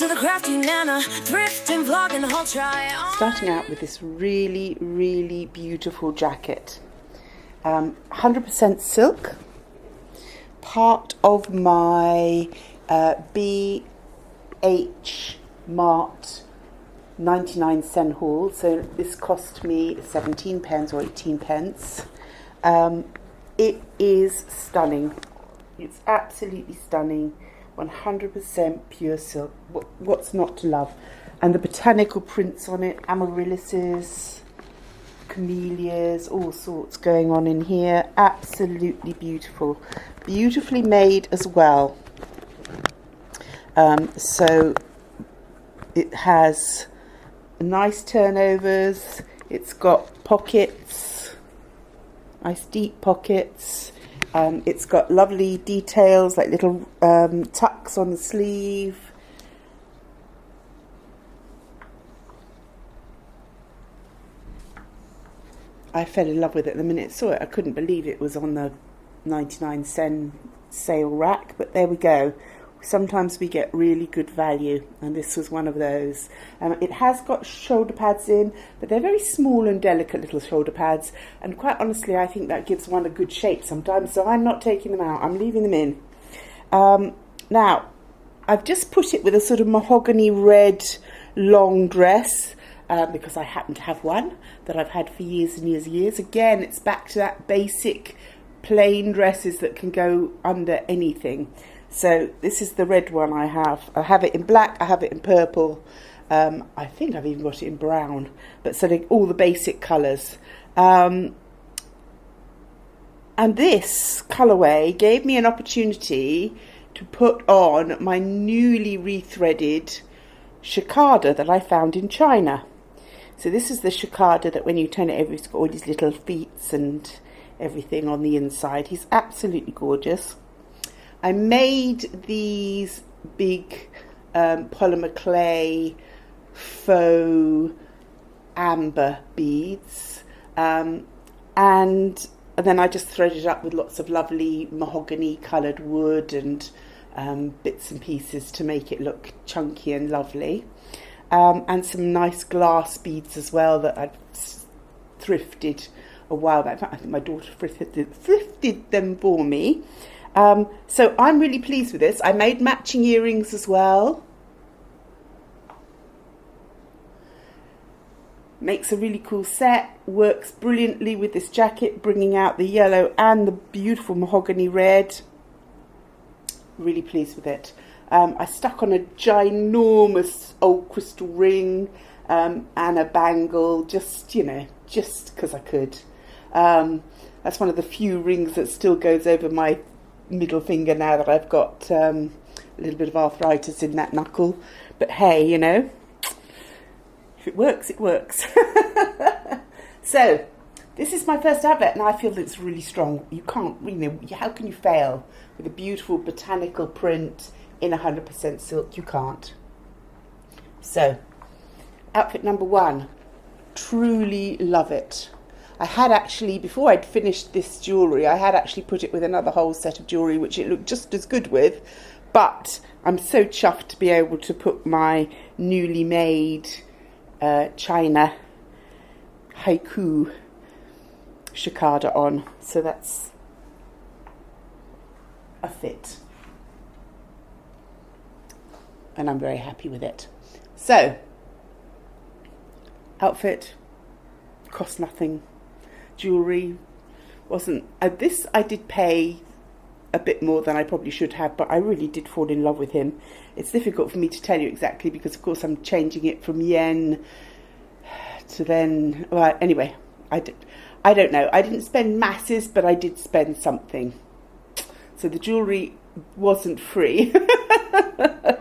to the crafty nana, thrift and vlog and the whole try on. Starting out with this really, really beautiful jacket. 100% silk. Part of my BH Mart 99 cent haul. So this cost me 17 pence or 18 pence. It is stunning. It's absolutely stunning. 100% pure silk. What's not to love? And the botanical prints on it, amaryllises, camellias, all sorts going on in here. Absolutely beautiful. Beautifully made as well. So it has nice turnovers. It's got pockets, nice deep pockets. It's got lovely details like little tucks on the sleeve. I fell in love with it the minute I saw it. I couldn't believe it was on the 99 cent sale rack, but there we go. Sometimes we get really good value, and this was one of those. It has got shoulder pads in, but they're very small and delicate little shoulder pads, and quite honestly I think that gives one a good shape sometimes, so I'm not taking them out, I'm leaving them in. Now I've just put it with a sort of mahogany red long dress, because I happen to have one that I've had for years and years and years. Again, it's back to that basic plain dresses that can go under anything. So this is the red one I have. I have it in black, I have it in purple. I think I've even got it in brown. But so all the basic colours. And this colourway gave me an opportunity to put on my newly rethreaded cicada that I found in China. So this is the cicada that when you turn it over, it's got all these little feet and everything on the inside. He's absolutely gorgeous. I made these big polymer clay faux amber beads, and then I just threaded up with lots of lovely mahogany coloured wood and bits and pieces to make it look chunky and lovely, and some nice glass beads as well that I'd thrifted a while back. In fact, I think my daughter thrifted them for me. So I'm really pleased with this. I made matching earrings as well. Makes a really cool set. Works brilliantly with this jacket, bringing out the yellow and the beautiful mahogany red. Really pleased with it. I stuck on a ginormous old crystal ring and a bangle, just because I could. That's one of the few rings that still goes over my middle finger now that I've got a little bit of arthritis in that knuckle. But hey, if it works, it works. So this is my first outfit, and I feel that it's really strong. You can't, how can you fail with a beautiful botanical print in 100% silk? You can't. So outfit number one, truly love it. I had actually, before I'd finished this jewellery, I had actually put it with another whole set of jewellery, which it looked just as good with, but I'm so chuffed to be able to put my newly made China haiku cicada on. So that's a fit. And I'm very happy with it. So, outfit, cost nothing. Jewellery wasn't this I did pay a bit more than I probably should have, but I really did fall in love with him. It's difficult for me to tell you exactly because of course I'm changing it from yen to then, well, anyway, I don't know. I didn't spend masses, but I did spend something. So the jewellery wasn't free. Let's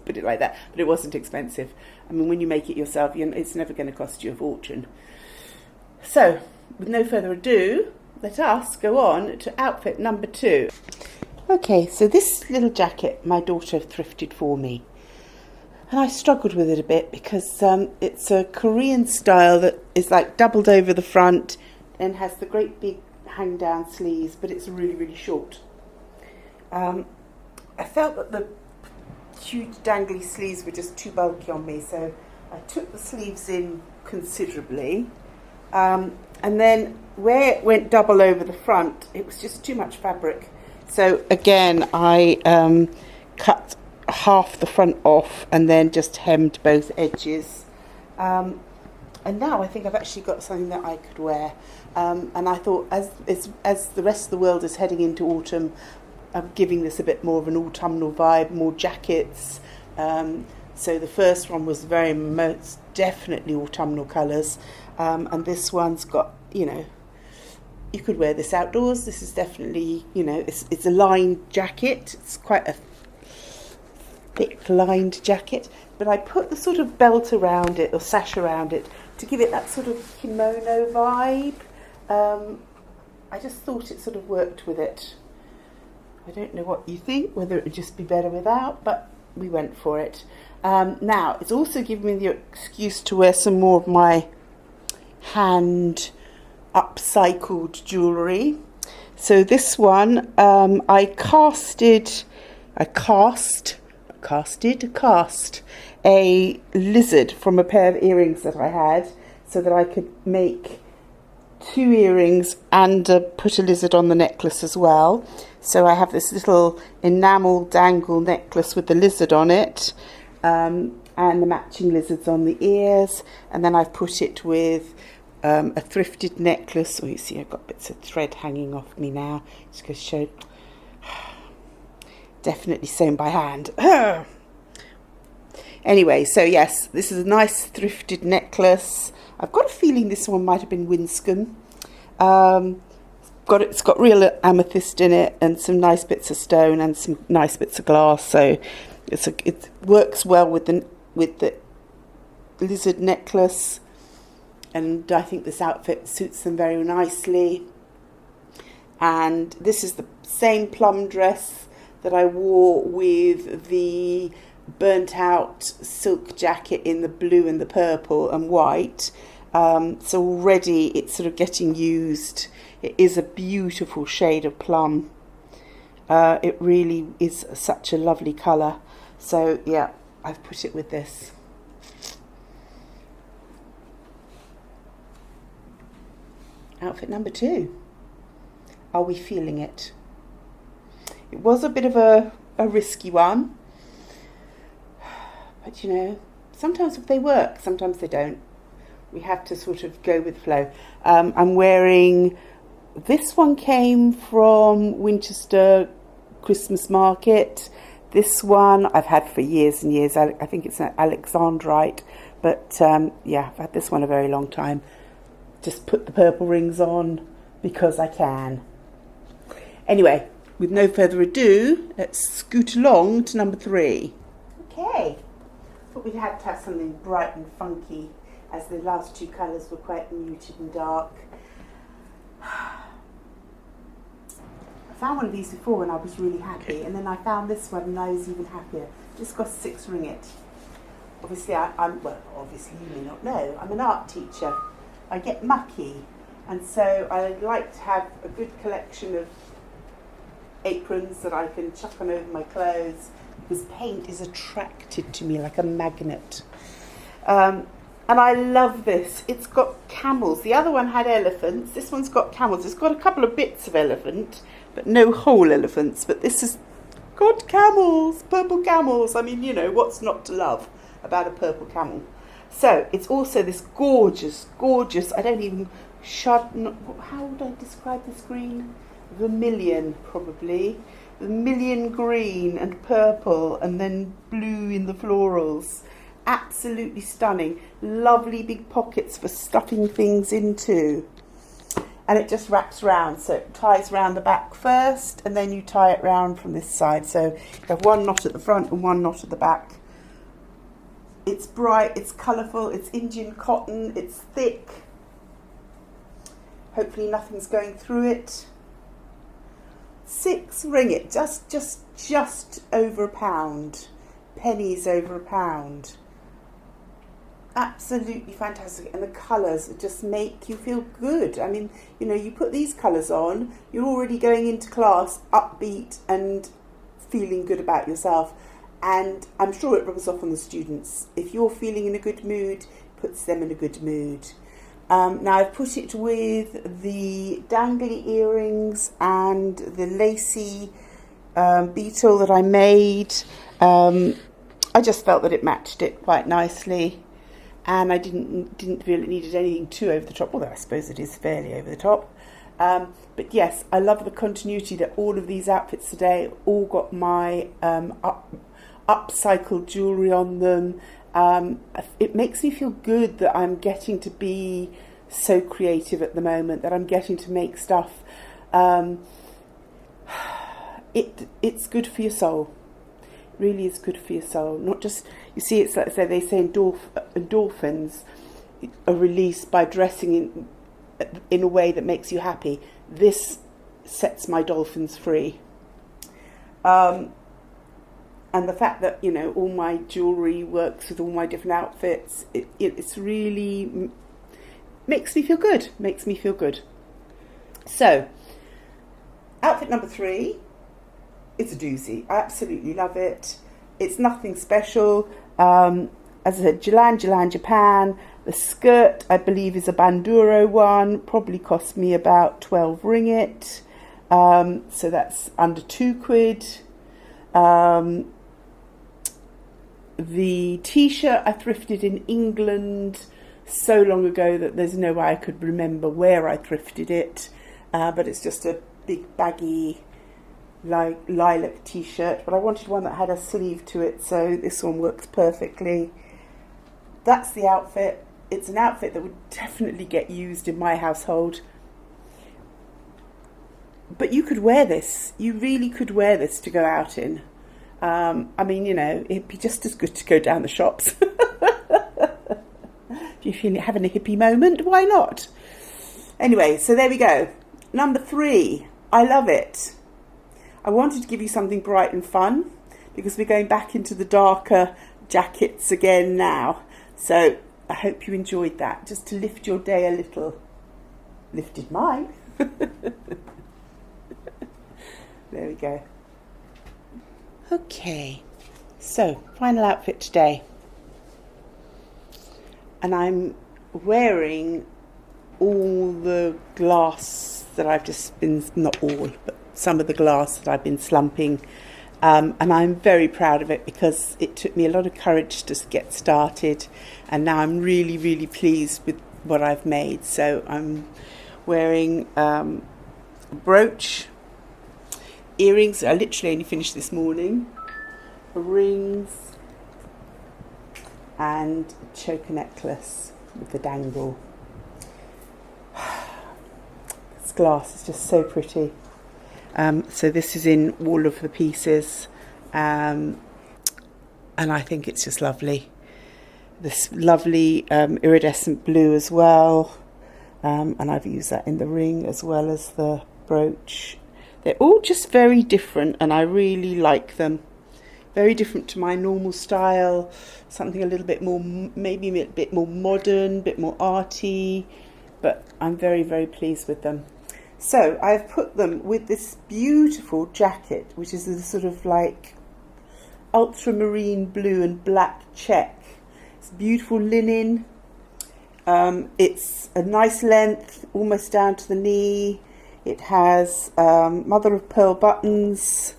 put it like that. But it wasn't expensive. I mean, when you make it yourself, it's never going to cost you a fortune. So, with no further ado, let us go on to outfit number two. Okay, so this little jacket my daughter thrifted for me. And I struggled with it a bit because it's a Korean style that is like doubled over the front and has the great big hang down sleeves, but it's really, really short. I felt that the huge dangly sleeves were just too bulky on me, so I took the sleeves in considerably. And then where it went double over the front, it was just too much fabric. So again, I cut half the front off and then just hemmed both edges. And now I think I've actually got something that I could wear. And I thought, as the rest of the world is heading into autumn, I'm giving this a bit more of an autumnal vibe, more jackets. So the first one was very most definitely autumnal colours. And this one's got, you know, you could wear this outdoors. This is definitely, you know, it's a lined jacket. It's quite a thick lined jacket. But I put the sort of belt around it or sash around it to give it that sort of kimono vibe. I just thought it sort of worked with it. I don't know what you think, whether it would just be better without, but we went for it. Now, it's also given me the excuse to wear some more of my hand upcycled jewellery. So this one, I cast a lizard from a pair of earrings that I had, so that I could make 2 earrings and put a lizard on the necklace as well. So I have this little enamel dangle necklace with the lizard on it, and the matching lizards on the ears, and then I've put it with a thrifted necklace. Oh, you see I've got bits of thread hanging off me now. Just going to show. Definitely sewn by hand. Anyway, so yes, this is a nice thrifted necklace. I've got a feeling this one might have been Winscombe. It's got real amethyst in it and some nice bits of stone and some nice bits of glass. So it works well with the lizard necklace, and I think this outfit suits them very nicely. And this is the same plum dress that I wore with the burnt out silk jacket in the blue and the purple and white. So already it's sort of getting used. It is a beautiful shade of plum. It really is such a lovely colour. So yeah, I've put it with this. Outfit number 2. Are we feeling it? It was a bit of a risky one. But you know, sometimes they work, sometimes they don't. We have to sort of go with the flow. I'm wearing, this one came from Winchester Christmas Market. This one I've had for years and years. I think it's an Alexandrite. But yeah, I've had this one a very long time. Just put the purple rings on because I can. Anyway, with no further ado, let's scoot along to number 3. Okay. Thought we had to have something bright and funky, as the last 2 colours were quite muted and dark. I found one of these before and I was really happy, and then I found this one and I was even happier. Just got 6 ringgit. Obviously, obviously you may not know, I'm an art teacher. I get mucky, and so I like to have a good collection of aprons that I can chuck on over my clothes, because paint is attracted to me like a magnet. And I love this. It's got camels. The other one had elephants. This one's got camels. It's got a couple of bits of elephant, but no whole elephants. But this has got camels, purple camels. I mean, you know, what's not to love about a purple camel? So it's also this gorgeous, I don't even, how would I describe this green? Vermilion, probably. Vermilion green and purple, and then blue in the florals. Absolutely stunning. Lovely big pockets for stuffing things into. And it just wraps round, so it ties round the back first, and then you tie it round from this side. So you have one knot at the front and one knot at the back. It's bright, it's colourful, it's Indian cotton, it's thick. Hopefully nothing's going through it. 6 ringgit, just over £1. Pennies over £1. Absolutely fantastic, and the colours just make you feel good. I mean, you know, you put these colours on, you're already going into class upbeat and feeling good about yourself. And I'm sure it rubs off on the students. If you're feeling in a good mood, it puts them in a good mood. Now I've put it with the dangly earrings and the lacy beetle that I made. I just felt that it matched it quite nicely, and I didn't feel it needed anything too over the top, although I suppose it is fairly over the top. But yes, I love the continuity that all of these outfits today all got my upcycled jewellery on them. It makes me feel good that I'm getting to be so creative at the moment, that I'm getting to make stuff. It's good for your soul. It really is good for your soul. Not just, you see, it's like they say endorphins are released by dressing in a way that makes you happy. This sets my dolphins free. And the fact that, you know, all my jewellery works with all my different outfits, it's really makes me feel good. Makes me feel good. So, outfit number 3, it's a doozy. I absolutely love it. It's nothing special. As I said, Jalan, Japan. The skirt, I believe, is a Banduro one. Probably cost me about 12 ringgit. So that's under £2. The t-shirt I thrifted in England so long ago that there's no way I could remember where I thrifted it. But it's just a big baggy lilac t-shirt. But I wanted one that had a sleeve to it, so this one works perfectly. That's the outfit. It's an outfit that would definitely get used in my household. But you could wear this. You really could wear this to go out in. I mean, you know, it'd be just as good to go down the shops. If you feel having a hippie moment, why not? Anyway, so there we go. Number 3, I love it. I wanted to give you something bright and fun because we're going back into the darker jackets again now. So I hope you enjoyed that, just to lift your day a little. Lifted mine. There we go. Okay, so final outfit today. And I'm wearing all the glass that I've just been, not all, but some of the glass that I've been slumping. And I'm very proud of it because it took me a lot of courage to get started. And now I'm really, really pleased with what I've made. So I'm wearing a brooch, earrings. I literally only finished this morning. Rings and a choker necklace with the dangle. This glass is just so pretty. So this is in all of the pieces, and I think it's just lovely. This lovely iridescent blue as well, and I've used that in the ring as well as the brooch. They're all just very different, and I really like them. Very different to my normal style, something a little bit more, maybe a bit more modern, a bit more arty, but I'm very, very pleased with them. So I've put them with this beautiful jacket, which is a sort of like ultramarine blue and black check. It's beautiful linen. It's a nice length, almost down to the knee. It has mother of pearl buttons.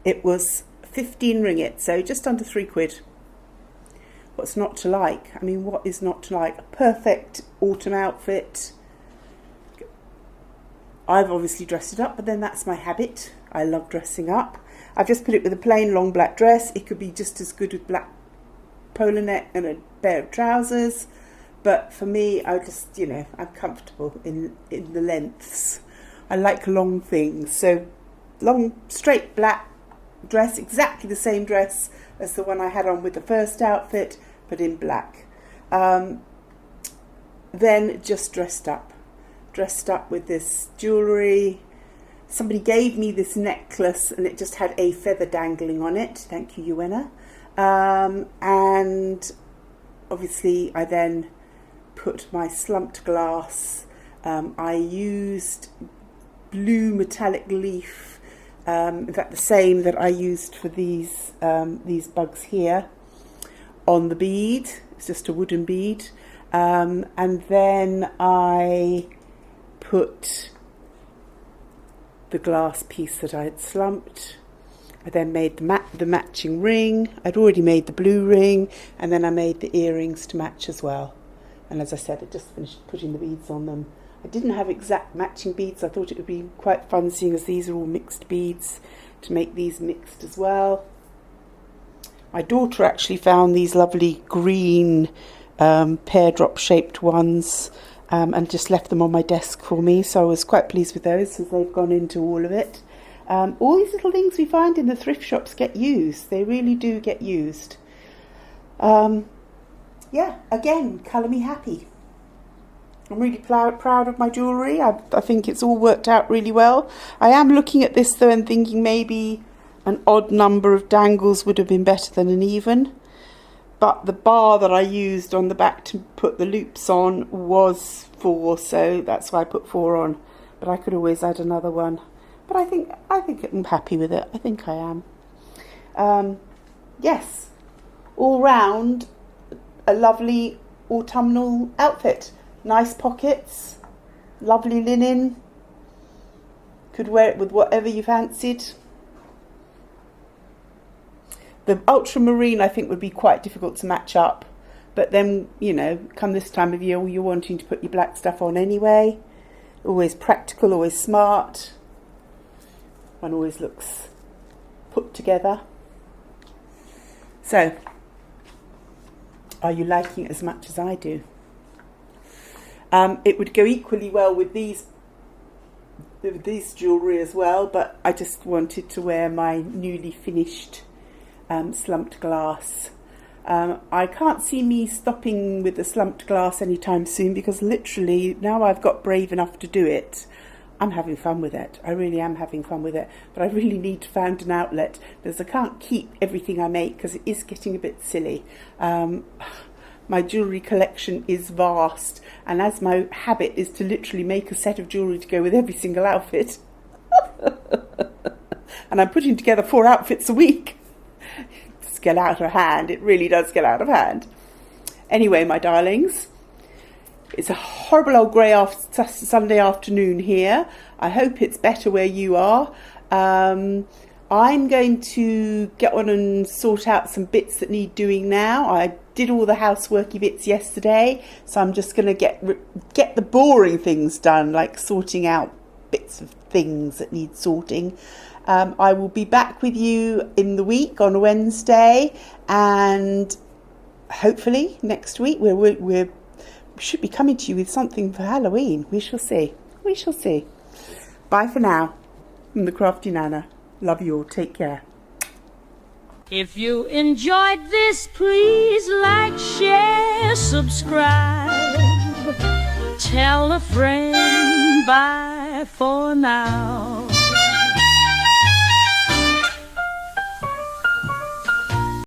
It was 15 ringgit, so just under £3. What's not to like? I mean, what is not to like? A perfect autumn outfit. I've obviously dressed it up, but then that's my habit. I love dressing up. I've just put it with a plain long black dress. It could be just as good with black polo neck and a pair of trousers. But for me, I just, you know, I'm comfortable in the lengths. I like long things. So long, straight black dress, exactly the same dress as the one I had on with the first outfit, but in black. Then just dressed up with this jewellery. Somebody gave me this necklace and it just had a feather dangling on it. Thank you, Uena. And obviously I then put my slumped glass. I used blue metallic leaf In fact, the same that I used for these bugs here on the bead. It's just a wooden bead. And then I put the glass piece that I had slumped. I then made the matching ring. I'd already made the blue ring, and then I made the earrings to match as well. And as I said, I just finished putting the beads on them. I didn't have exact matching beads. I thought it would be quite fun, seeing as these are all mixed beads, to make these mixed as well. My daughter actually found these lovely green pear drop shaped ones, and just left them on my desk for me, so I was quite pleased with those, since they've gone into all of it. All these little things we find in the thrift shops get used. They really do get used. Yeah, again, colour me happy. I'm really proud of my jewellery. I think it's all worked out really well. I am looking at this though and thinking maybe an odd number of dangles would have been better than an even. But the bar that I used on the back to put the loops on was 4, so that's why I put 4 on. But I could always add another one. But I think I'm happy with it. I think I am. Yes, all round a lovely autumnal outfit. Nice pockets, lovely linen. Could wear it with whatever you fancied. The ultramarine I think would be quite difficult to match up. But then, you know, come this time of year, you're wanting to put your black stuff on anyway. Always practical, always smart. One always looks put together. So, are you liking it as much as I do? It would go equally well with these jewellery as well, but I just wanted to wear my newly finished slumped glass. I can't see me stopping with the slumped glass anytime soon, because literally now I've got brave enough to do it, I'm having fun with it. I really am having fun with it, but I really need to find an outlet, because I can't keep everything I make, because it is getting a bit silly. My jewellery collection is vast, and as my habit is to literally make a set of jewellery to go with every single outfit, and I'm putting together 4 outfits a week. It's get out of hand. It really does get out of hand. Anyway, my darlings, it's a horrible old grey Sunday afternoon here. I hope it's better where you are. I'm going to get on and sort out some bits that need doing now. I did all the houseworky bits yesterday, so I'm just going to get the boring things done, like sorting out bits of things that need sorting. I will be back with you in the week on Wednesday, and hopefully next week we should be coming to you with something for Halloween. We shall see. We shall see. Bye for now. I'm the Crafty Nana. Love you all. Take care. If you enjoyed this, please like, share, subscribe. Tell a friend. Bye for now.